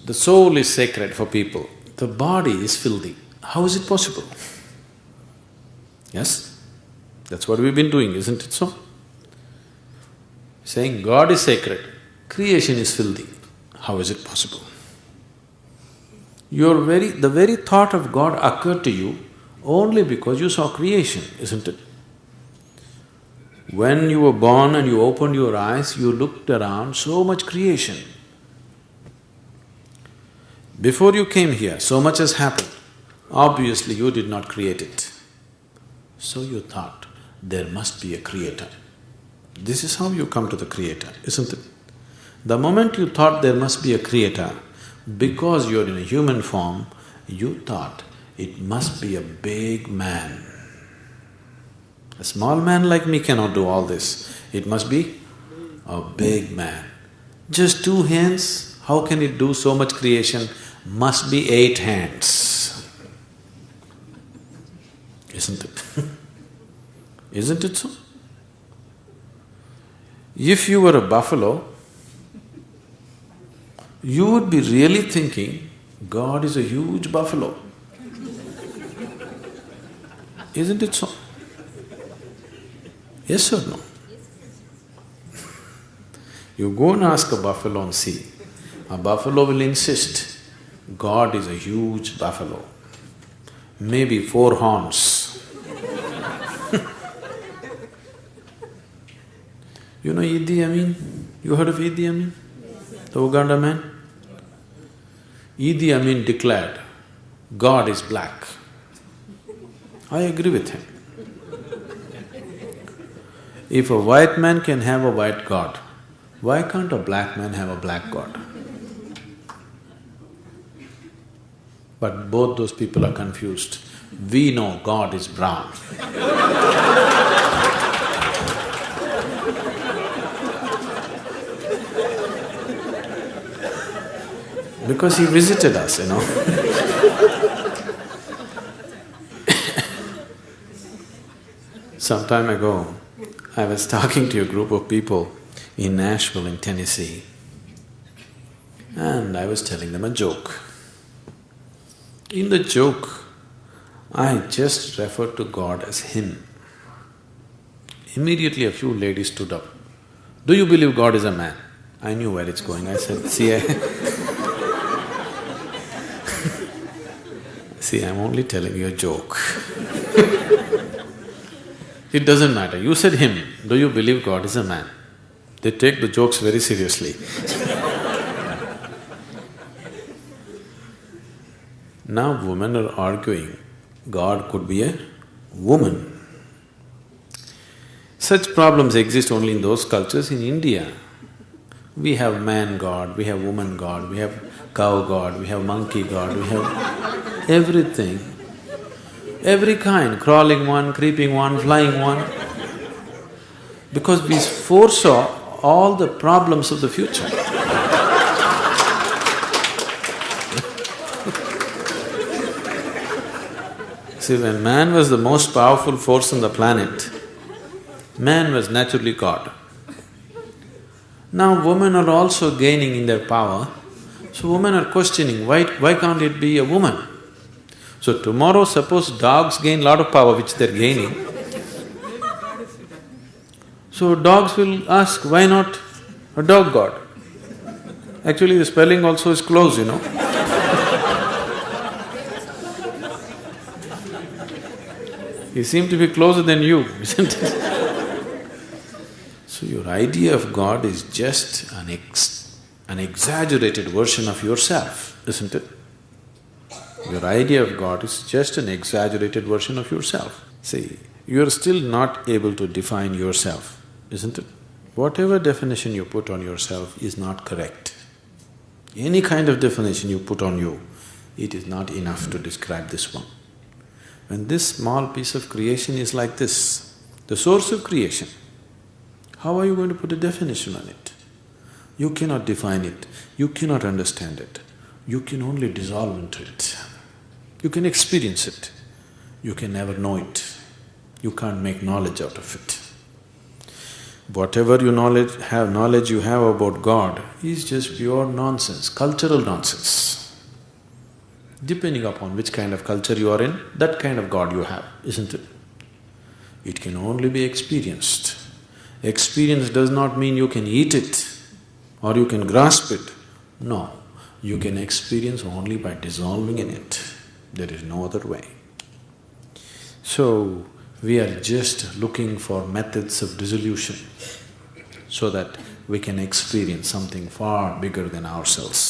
The soul is sacred for people, the body is filthy. How is it possible? Yes? That's what we've been doing, isn't it so? Saying God is sacred, creation is filthy. How is it possible? The very thought of God occurred to you only because you saw creation, isn't it? When you were born and you opened your eyes, you looked around, so much creation. Before you came here, so much has happened. Obviously, you did not create it. So you thought, there must be a creator. This is how you come to the creator, isn't it? The moment you thought there must be a creator, because you're in a human form, you thought it must be a big man. A small man like me cannot do all this. It must be a big man. Just 2 hands, how can it do so much creation? Must be 8 hands. Isn't it? Isn't it so? If you were a buffalo, you would be really thinking, God is a huge buffalo. Isn't it so? Yes or no? You go and ask a buffalo and see, a buffalo will insist, God is a huge buffalo, maybe 4 horns. You know Idi Amin? You heard of Idi Amin? The Uganda man? Idi Amin declared, God is black. I agree with him. If a white man can have a white God, why can't a black man have a black God? But both those people are confused. We know God is brown. Because he visited us, you know. Some time ago, I was talking to a group of people in Nashville in Tennessee, and I was telling them a joke. In the joke, I just referred to God as Him. Immediately a few ladies stood up. Do you believe God is a man? I knew where it's going. I said, see, I'm only telling you a joke. It doesn't matter. You said him, do you believe God is a man? They take the jokes very seriously. Now women are arguing, God could be a woman. Such problems exist only in those cultures. In India, we have man God, we have woman God, we have cow God, we have monkey God, we have everything. Every kind, crawling one, creeping one, flying one. Because we foresaw all the problems of the future. See, when man was the most powerful force on the planet, man was naturally God. Now women are also gaining in their power, so women are questioning, why can't it be a woman? So tomorrow suppose dogs gain lot of power which they're gaining, so dogs will ask, why not a dog god? Actually the spelling also is close, you know. He seemed to be closer than you, isn't it? So your idea of God is just an exaggerated version of yourself, isn't it? Your idea of God is just an exaggerated version of yourself. See, you're still not able to define yourself, isn't it? Whatever definition you put on yourself is not correct. Any kind of definition you put on you, it is not enough to describe this one. When this small piece of creation is like this, the source of creation, how are you going to put a definition on it? You cannot define it, you cannot understand it, you can only dissolve into it. You can experience it, you can never know it, you can't make knowledge out of it. Whatever knowledge you have about God is just pure nonsense, cultural nonsense. Depending upon which kind of culture you are in, that kind of God you have, isn't it? It can only be experienced. Experience does not mean you can eat it or you can grasp it. No, you can experience only by dissolving in it. There is no other way. So, we are just looking for methods of dissolution so that we can experience something far bigger than ourselves.